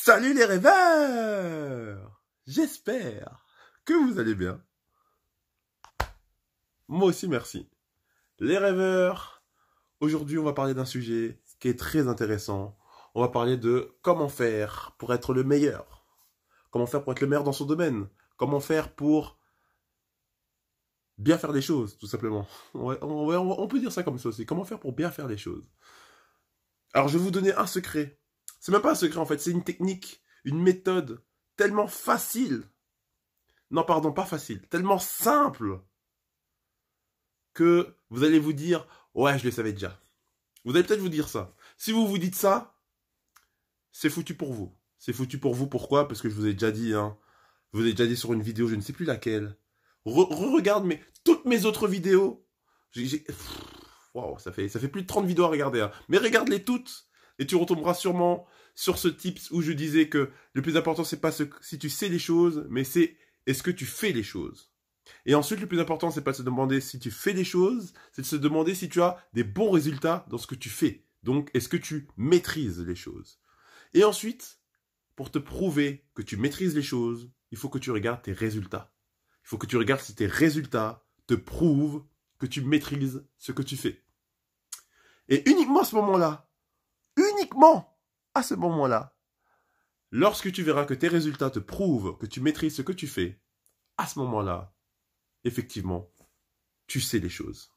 Salut les rêveurs! J'espère que vous allez bien. Moi aussi, merci. Les rêveurs, aujourd'hui on va parler d'un sujet qui est très intéressant. On va parler de comment faire pour être le meilleur. Comment faire pour être le meilleur dans son domaine. Comment faire pour bien faire les choses, tout simplement. On peut dire ça comme ça aussi. Comment faire pour bien faire les choses. Alors je vais vous donner un secret. C'est même pas un secret en fait, c'est une technique, une méthode tellement facile. Non, pardon, pas facile, tellement simple que vous allez vous dire « Ouais, je le savais déjà ». Vous allez peut-être vous dire ça. Si vous vous dites ça, c'est foutu pour vous. C'est foutu pour vous, pourquoi? Parce que je vous ai déjà dit, hein. Je vous ai déjà dit sur une vidéo, je ne sais plus laquelle. Regarde toutes mes autres vidéos. Wow, ça fait plus de 30 vidéos à regarder, hein. Mais regarde-les toutes. Et tu retomberas sûrement sur ce tips où je disais que le plus important, c'est pas si tu sais les choses, mais c'est est-ce que tu fais les choses. Et ensuite, le plus important, c'est pas de se demander si tu fais les choses, c'est de se demander si tu as des bons résultats dans ce que tu fais. Donc, est-ce que tu maîtrises les choses. Et ensuite, pour te prouver que tu maîtrises les choses, il faut que tu regardes tes résultats. Il faut que tu regardes si tes résultats te prouvent que tu maîtrises ce que tu fais. Et uniquement à ce moment-là, lorsque tu verras que tes résultats te prouvent que tu maîtrises ce que tu fais, à ce moment-là, effectivement, tu sais les choses.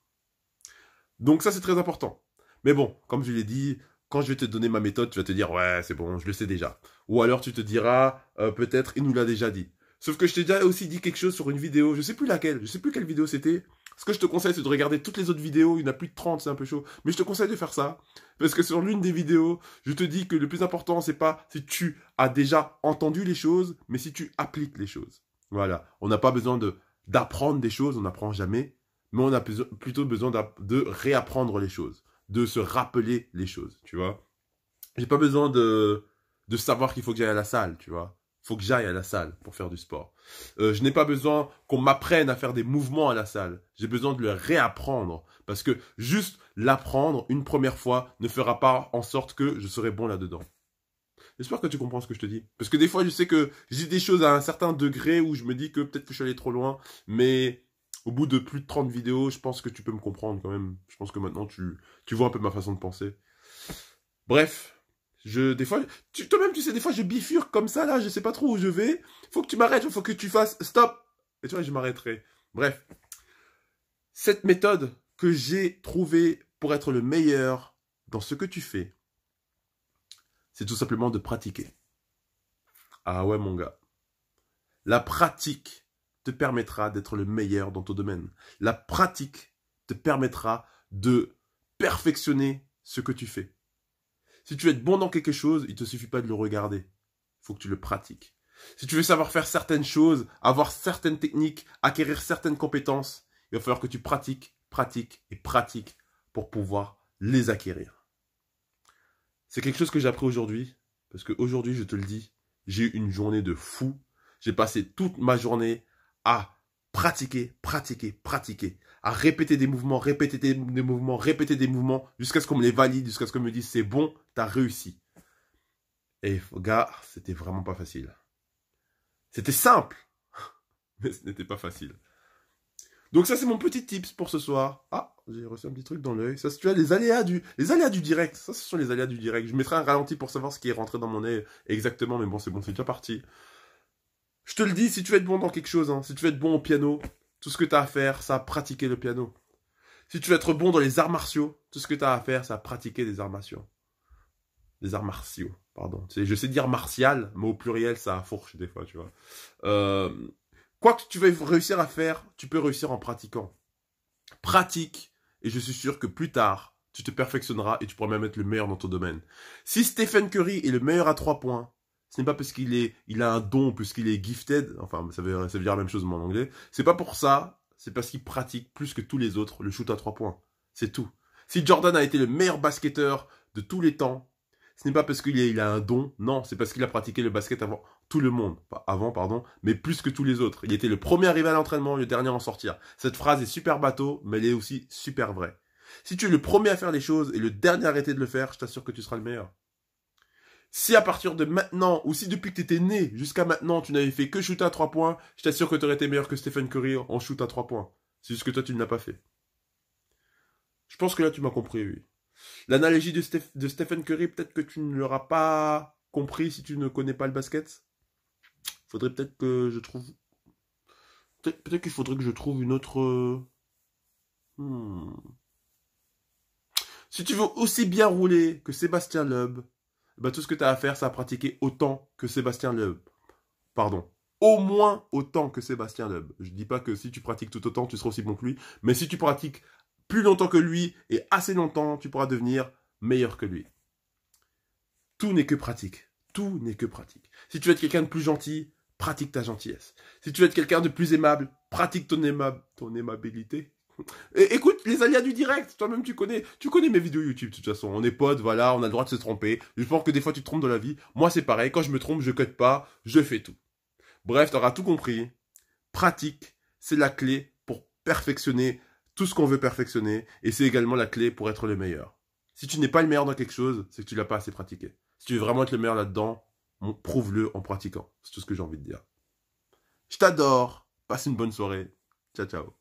Donc ça, c'est très important. Mais bon, comme je l'ai dit, quand je vais te donner ma méthode, tu vas te dire « Ouais, c'est bon, je le sais déjà ». Ou alors tu te diras « Peut-être, il nous l'a déjà dit ». Sauf que je t'ai déjà aussi dit quelque chose sur une vidéo, je sais plus laquelle, je sais plus quelle vidéo c'était. Ce que je te conseille, c'est de regarder toutes les autres vidéos, il y en a plus de 30, c'est un peu chaud. Mais je te conseille de faire ça, parce que sur l'une des vidéos, je te dis que le plus important, c'est pas si tu as déjà entendu les choses, mais si tu appliques les choses. Voilà, on n'a pas besoin d'apprendre des choses, on n'apprend jamais, mais on a plutôt besoin de réapprendre les choses, de se rappeler les choses, tu vois. J'ai pas besoin de savoir qu'il faut que j'aille à la salle, tu vois. Faut que j'aille à la salle pour faire du sport. Je n'ai pas besoin qu'on m'apprenne à faire des mouvements à la salle. J'ai besoin de le réapprendre. Parce que juste l'apprendre une première fois ne fera pas en sorte que je serai bon là-dedans. J'espère que tu comprends ce que je te dis. Parce que des fois, je sais que je dis des choses à un certain degré où je me dis que peut-être que je suis allé trop loin. Mais au bout de plus de 30 vidéos, je pense que tu peux me comprendre quand même. Je pense que maintenant, tu vois un peu ma façon de penser. Bref. Des fois, toi-même, tu sais, des fois, je bifurque comme ça, là, je sais pas trop où je vais. Faut que tu m'arrêtes, faut que tu fasses stop. Et tu vois, je m'arrêterai. Bref. Cette méthode que j'ai trouvée pour être le meilleur dans ce que tu fais, c'est tout simplement de pratiquer. Ah ouais, mon gars. La pratique te permettra d'être le meilleur dans ton domaine. La pratique te permettra de perfectionner ce que tu fais. Si tu veux être bon dans quelque chose, il ne te suffit pas de le regarder. Il faut que tu le pratiques. Si tu veux savoir faire certaines choses, avoir certaines techniques, acquérir certaines compétences, il va falloir que tu pratiques, pratiques et pratiques pour pouvoir les acquérir. C'est quelque chose que j'ai appris aujourd'hui, parce qu'aujourd'hui, je te le dis, j'ai eu une journée de fou. J'ai passé toute ma journée à pratiquer, à répéter des mouvements, jusqu'à ce qu'on me les valide, jusqu'à ce qu'on me dise c'est bon, t'as réussi. Et gars, c'était vraiment pas facile. C'était simple, mais ce n'était pas facile. Donc ça, c'est mon petit tips pour ce soir. Ah, j'ai reçu un petit truc dans l'œil. Ça, tu vois, les aléas du direct. Ça, ce sont les aléas du direct. Je mettrai un ralenti pour savoir ce qui est rentré dans mon œil exactement, mais bon, c'est déjà parti. Je te le dis, si tu veux être bon dans quelque chose, hein, si tu veux être bon au piano, tout ce que tu as à faire, c'est à pratiquer le piano. Si tu veux être bon dans les arts martiaux, tout ce que tu as à faire, c'est à pratiquer des arts martiaux. Des arts martiaux, pardon. Je sais dire martial, mais au pluriel, ça fourche des fois, tu vois. Quoi que tu veuilles réussir à faire, tu peux réussir en pratiquant. Pratique, et je suis sûr que plus tard, tu te perfectionneras et tu pourras même être le meilleur dans ton domaine. Si Stephen Curry est le meilleur à 3 points, ce n'est pas parce qu'il a un don, puisqu'il est gifted, enfin ça veut dire la même chose en anglais, c'est pas pour ça, c'est parce qu'il pratique plus que tous les autres le shoot à 3 points. C'est tout. Si Jordan a été le meilleur basketteur de tous les temps, ce n'est pas parce qu'il a un don, non, c'est parce qu'il a pratiqué le basket avant tout le monde. Mais plus que tous les autres. Il était le premier arrivé à l'entraînement, le dernier à en sortir. Cette phrase est super bateau, mais elle est aussi super vraie. Si tu es le premier à faire les choses et le dernier à arrêter de le faire, je t'assure que tu seras le meilleur. Si à partir de maintenant, ou si depuis que tu étais né jusqu'à maintenant, tu n'avais fait que shooter à 3 points, je t'assure que tu aurais été meilleur que Stephen Curry en shoot à 3 points. C'est juste que toi, tu ne l'as pas fait. Je pense que là, tu m'as compris, oui. L'analogie de Stephen Curry, peut-être que tu ne l'auras pas compris si tu ne connais pas le basket. Faudrait peut-être que je trouve... Peut-être qu'il faudrait que je trouve une autre... Si tu veux aussi bien rouler que Sébastien Loeb, bah, tout ce que tu as à faire, c'est à pratiquer autant que Sébastien Loeb. Pardon. Au moins autant que Sébastien Loeb. Je dis pas que si tu pratiques tout autant, tu seras aussi bon que lui. Mais si tu pratiques plus longtemps que lui et assez longtemps, tu pourras devenir meilleur que lui. Tout n'est que pratique. Tout n'est que pratique. Si tu veux être quelqu'un de plus gentil, pratique ta gentillesse. Si tu veux être quelqu'un de plus aimable, pratique ton aimabilité. Et écoute, les aléas du direct, toi-même tu connais mes vidéos YouTube de toute façon. On est potes, voilà, on a le droit de se tromper. Je pense que des fois tu te trompes dans la vie. Moi c'est pareil, quand je me trompe, je cut pas, je fais tout. Bref, t'auras tout compris. Pratique, c'est la clé pour perfectionner tout ce qu'on veut perfectionner. Et c'est également la clé pour être le meilleur. Si tu n'es pas le meilleur dans quelque chose, c'est que tu l'as pas assez pratiqué. Si tu veux vraiment être le meilleur là-dedans, prouve-le en pratiquant. C'est tout ce que j'ai envie de dire. Je t'adore. Passe une bonne soirée. Ciao, ciao.